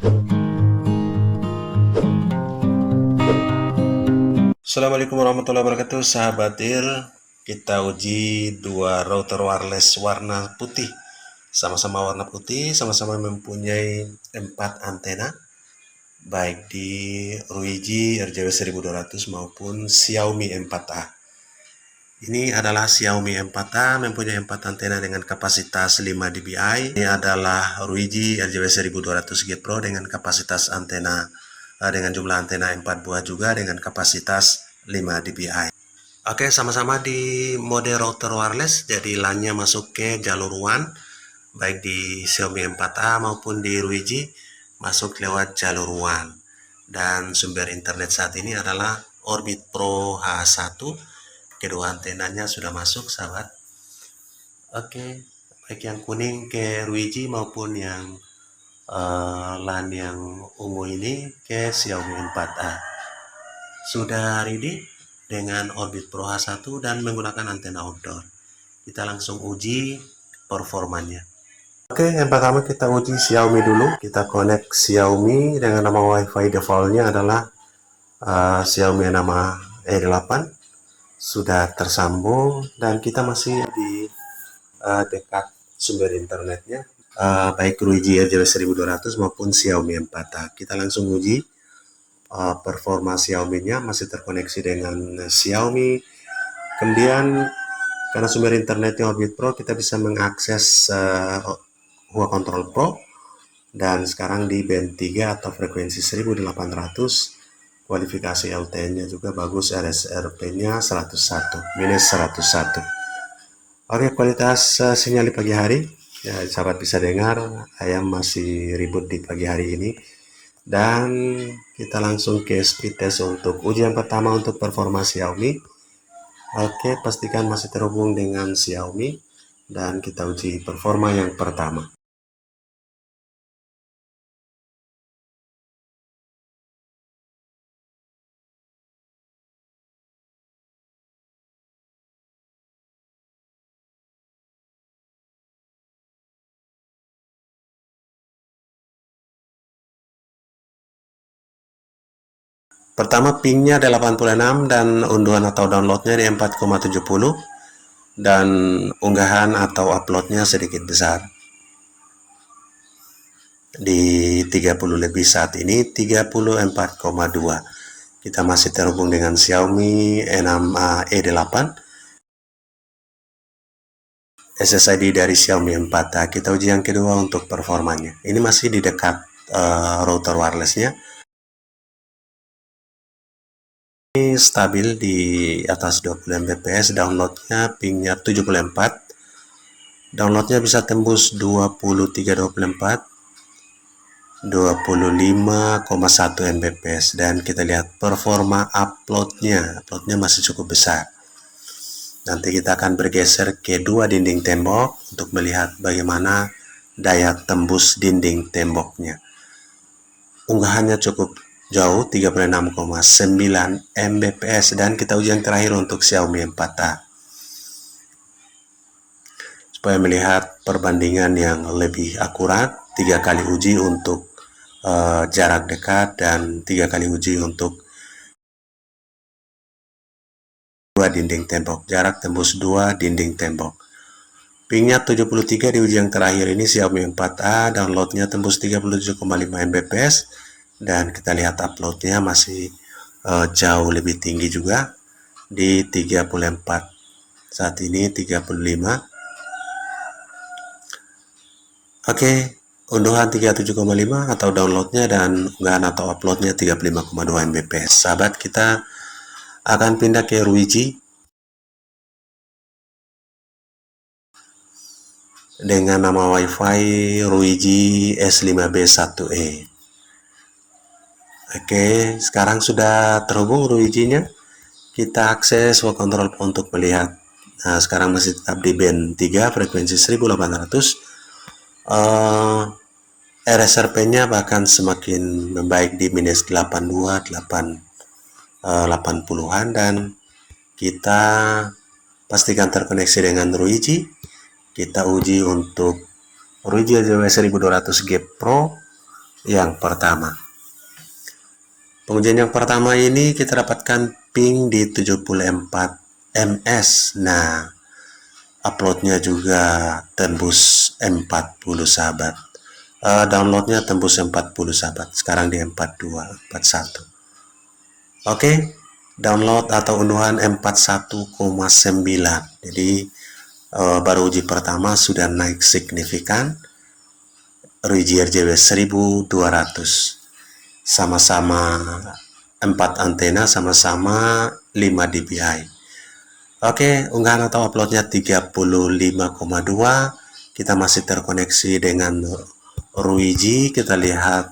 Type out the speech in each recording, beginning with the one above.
Assalamualaikum warahmatullahi wabarakatuh, sahabat IR. Kita uji dua router wireless warna putih. Sama-sama warna putih, sama-sama mempunyai 4 antena, baik di Ruiji RJW 1200 maupun Xiaomi 4A. Ini adalah Xiaomi 4A, mempunyai 4 antena dengan kapasitas 5 dBi. Ini adalah Ruiji RJW 1200 G Pro dengan kapasitas antena dengan jumlah antena 4 buah juga dengan kapasitas 5 dBi. Oke, sama-sama di mode router wireless, jadi LAN-nya masuk ke jalur WAN, baik di Xiaomi 4A maupun di Ruiji masuk lewat jalur WAN. Dan sumber internet saat ini adalah Orbit Pro H1. Kedua antenanya sudah masuk, sahabat. Oke, baik yang kuning ke Ruiji maupun yang LAN yang ungu ini ke Xiaomi 4A. Sudah ready dengan Orbit Pro H1 dan menggunakan antena outdoor. Kita langsung uji performanya. Oke, yang pertama kita uji Xiaomi dulu. Kita connect Xiaomi dengan nama WiFi defaultnya adalah Xiaomi nama E8. Sudah tersambung dan kita masih di dekat sumber internetnya, baik Ruiji RJW 1200 maupun Xiaomi 4A. Kita langsung uji performa Xiaomi-nya, masih terkoneksi dengan Xiaomi. Kemudian karena sumber internetnya Orbit Pro, kita bisa mengakses Hua Control Pro, dan sekarang di band 3 atau frekuensi 1800. Kualifikasi LTE-nya juga bagus, RSRP-nya 101, minus 101. Oke, kualitas sinyal di pagi hari, ya, sahabat bisa dengar ayam masih ribut di pagi hari ini. Dan kita langsung ke speed test untuk ujian pertama untuk performa Xiaomi. Oke, pastikan masih terhubung dengan Xiaomi dan kita uji performa yang pertama. Pertama, pingnya 86 dan unduhan atau downloadnya di 4,70 dan unggahan atau uploadnya sedikit besar di 30 lebih, saat ini 34,2. Kita masih terhubung dengan Xiaomi E6A E8, SSID dari Xiaomi 4A. Kita uji yang kedua untuk performanya. Ini masih di dekat router wirelessnya. Ini stabil di atas 20 Mbps, downloadnya pingnya 74, downloadnya bisa tembus 23-24, 25,1 Mbps, dan kita lihat performa uploadnya masih cukup besar. Nanti kita akan bergeser ke dua dinding tembok untuk melihat bagaimana daya tembus dinding temboknya. Unggahannya cukup jauh, 36,9 Mbps, dan kita uji yang terakhir untuk Xiaomi 4A supaya melihat perbandingan yang lebih akurat. 3 kali uji untuk jarak dekat dan 3 kali uji untuk dua dinding tembok, jarak tembus 2 dinding tembok. Pingnya 73 di uji yang terakhir ini Xiaomi 4A, downloadnya tembus 37,5 Mbps, dan kita lihat uploadnya masih jauh lebih tinggi juga di 34, saat ini 35. Oke, unduhan 37,5 atau downloadnya, dan unggahan atau uploadnya 35,2 Mbps. Sahabat, kita akan pindah ke Ruiji dengan nama WiFi Ruiji S5B1E. Oke, sekarang sudah terhubung Ruiji-nya. Kita akses Hua Control untuk melihat. Nah, sekarang masih tetap di band 3, frekuensi 1800. RSRP-nya bahkan semakin membaik di minus 82, 80-an, dan kita pastikan terkoneksi dengan Ruiji. Kita uji untuk Ruiji RJW 1200 G Pro yang pertama. Pengujian yang pertama ini kita dapatkan ping di 74 ms. Nah, uploadnya juga tembus 40 sahabat. Downloadnya tembus 40 sahabat. Sekarang di 42, 41. Oke, download atau unduhan 41,9. Jadi baru uji pertama sudah naik signifikan. ROG RJW 1200. Sama-sama 4 antena, sama-sama 5 dpi. Oke, unggahan atau uploadnya 35,2. Kita masih terkoneksi dengan ROG. Kita lihat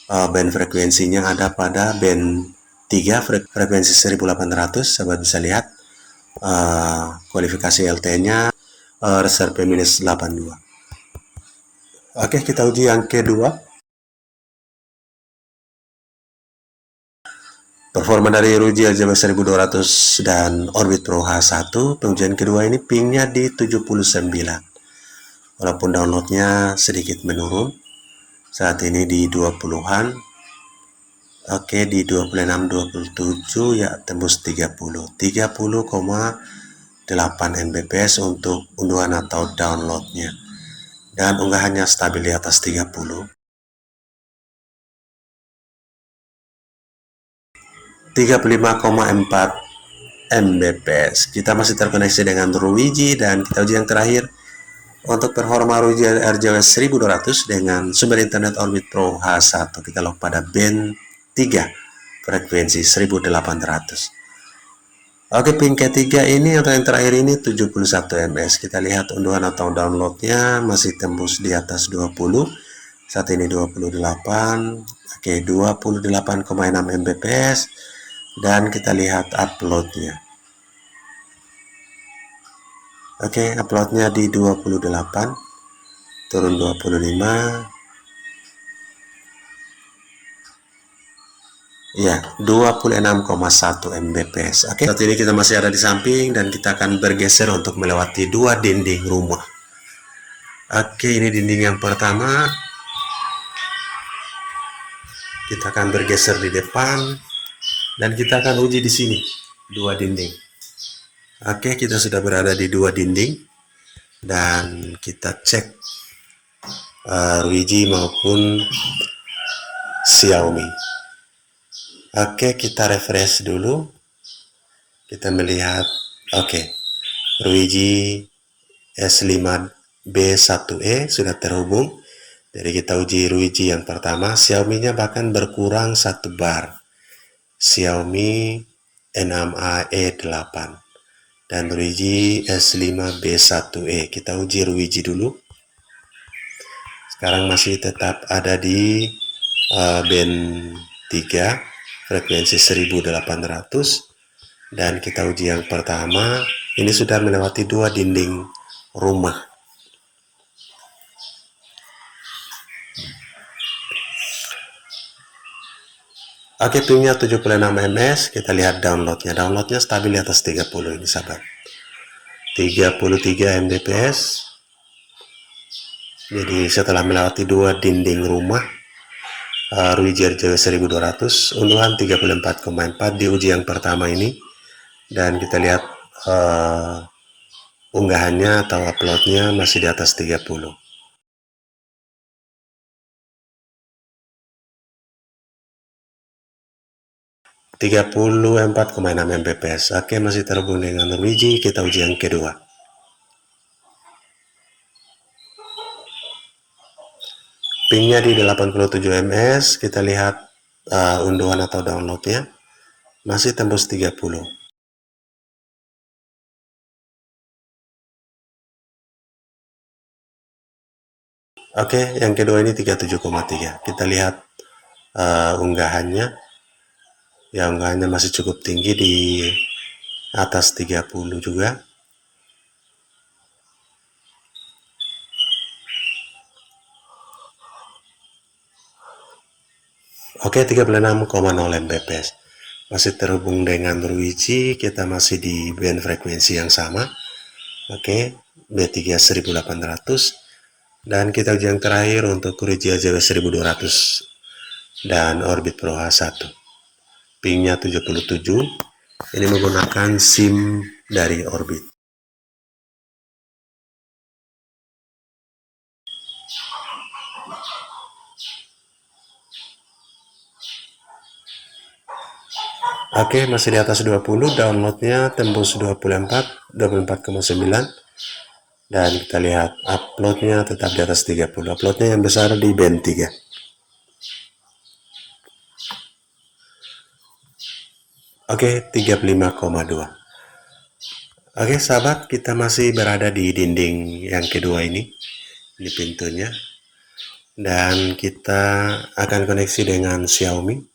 band frekuensinya ada pada band 3, frekuensi 1800. Sahabat bisa lihat kualifikasi LT-nya reserve minus 82. Oke, kita uji yang kedua. Performa dari ROG RJW 1200 dan Orbit Pro H1. Pengujian kedua ini pingnya di 79. Walaupun downloadnya sedikit menurun. Saat ini di 20-an. Oke, di 26-27 ya tembus 30. 30,8 Mbps untuk unduhan atau downloadnya. Dan unggahannya stabil di atas 30. 35,4 Mbps. Kita masih terkoneksi dengan ROG dan kita uji yang terakhir untuk performa ROG RJW 1200 dengan sumber internet Orbit Pro H1. Kita lock pada band 3 frekuensi 1800. Oke, ping ketiga ini atau yang terakhir ini 71 ms. Kita lihat unduhan atau downloadnya masih tembus di atas 20. Saat ini 28. Oke, 28,6 Mbps. Dan kita lihat uploadnya. Oke, uploadnya di 28, turun 25. Ya, 26,1 Mbps. Oke, saat ini kita masih ada di samping dan kita akan bergeser untuk melewati dua dinding rumah. Oke, ini dinding yang pertama. Kita akan bergeser di depan dan kita akan uji di sini, dua dinding. Oke, kita sudah berada di dua dinding dan kita cek ROG maupun Xiaomi. Oke, kita refresh dulu. Kita melihat, oke, ROG S5B1E sudah terhubung. Jadi kita uji ROG yang pertama. Xiaomi-nya bahkan berkurang 1 bar. Xiaomi N6AE8 dan ROG S5B1E. Kita uji ROG dulu. Sekarang masih tetap ada di band 3 frekuensi 1800 dan kita uji yang pertama. Ini sudah melewati dua dinding rumah. Oke, pingnya 76 ms. Kita lihat downloadnya. Downloadnya stabil di atas 30 ini sahabat. 33 Mbps. Jadi setelah melewati dua dinding rumah, ROG RJW 1200, unduhan 34,4 di uji yang pertama ini. Dan kita lihat unggahannya atau uploadnya masih di atas 30. Mbps. Oke, masih terhubung dengan ROG. Kita uji yang kedua. Pingnya di 87 ms. Kita lihat unduhan atau downloadnya masih tembus 30. Oke, yang kedua ini 37,3. Kita lihat unggahannya. Ya, unggahannya masih cukup tinggi di atas 30 juga. Oke, 36,0 Mbps. Masih terhubung dengan ROG. Kita masih di band frekuensi yang sama. Oke, B3 1800. Dan kita uji yang terakhir untuk Ruiji RJW 1200 dan Orbit Pro H1. Pingnya 77. Ini menggunakan SIM dari Orbit. Oke, masih di atas 20, downloadnya tembus 24,9. Dan kita lihat uploadnya tetap di atas 30. Uploadnya yang besar di band 3. Oke, 35,2. Oke sahabat, kita masih berada di dinding yang kedua ini pintunya. Dan kita akan koneksi dengan Xiaomi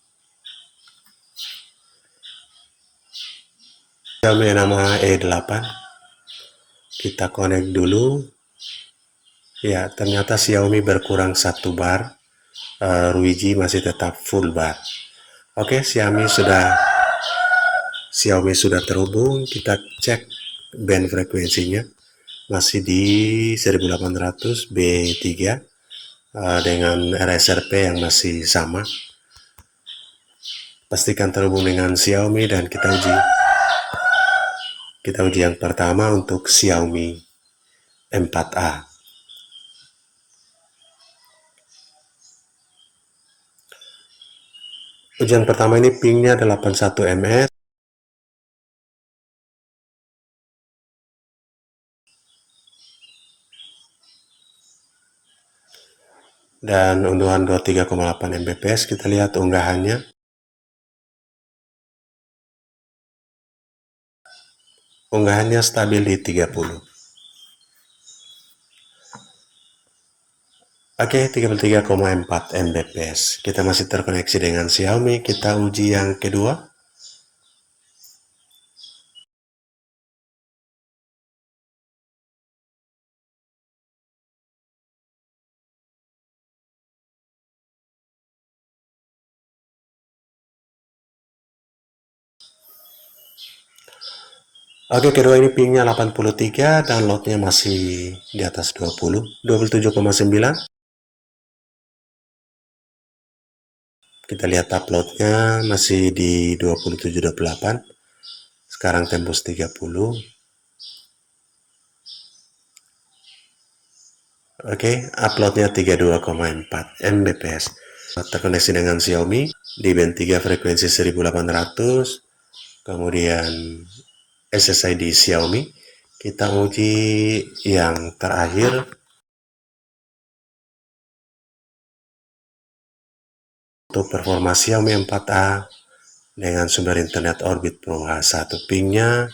nama E8. Kita connect dulu. Ya, ternyata Xiaomi berkurang 1 bar. Ruiji masih tetap full bar. Oke, Xiaomi sudah terhubung. Kita cek band frekuensinya masih di 1800 B3 dengan RSRP yang masih sama. Pastikan terhubung dengan Xiaomi dan kita uji. Kita uji yang pertama untuk Xiaomi 4A. Ujian pertama ini pingnya 81 ms. Dan unduhan 23,8 Mbps. Kita lihat unggahannya. Unggahannya stabil di 30. Oke, 33,4 Mbps. Kita masih terkoneksi dengan Xiaomi. Kita uji yang kedua. Oke, kedua ini pingnya 83, downloadnya masih di atas 20, 27,9. Kita lihat uploadnya masih di 27,8. Sekarang tembus 30. Oke, uploadnya 32,4 Mbps. Terkoneksi dengan Xiaomi di band 3 frekuensi 1800. Kemudian SSID Xiaomi. Kita uji yang terakhir untuk performa Xiaomi 4A dengan sumber internet Orbit Pro H1. Pingnya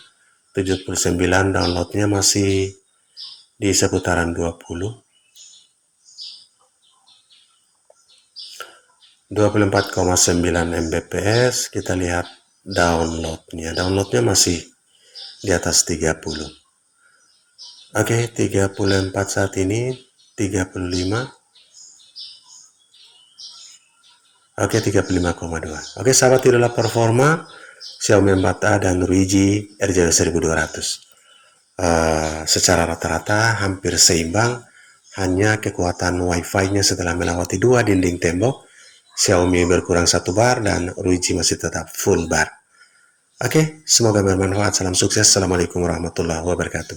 79, downloadnya masih di seputaran 20. 24,9 Mbps. Kita lihat downloadnya masih di atas 30. Oke, 34 saat ini, 35. Oke, 35,2. Oke sahabat, itulah performa Xiaomi 4A dan Ruiji RJW 1200. Secara rata-rata hampir seimbang, hanya kekuatan wifi-nya setelah melewati 2 dinding tembok, Xiaomi berkurang 1 bar dan Ruiji masih tetap full bar. Oke, semoga bermanfaat. Salam sukses. Assalamualaikum warahmatullahi wabarakatuh.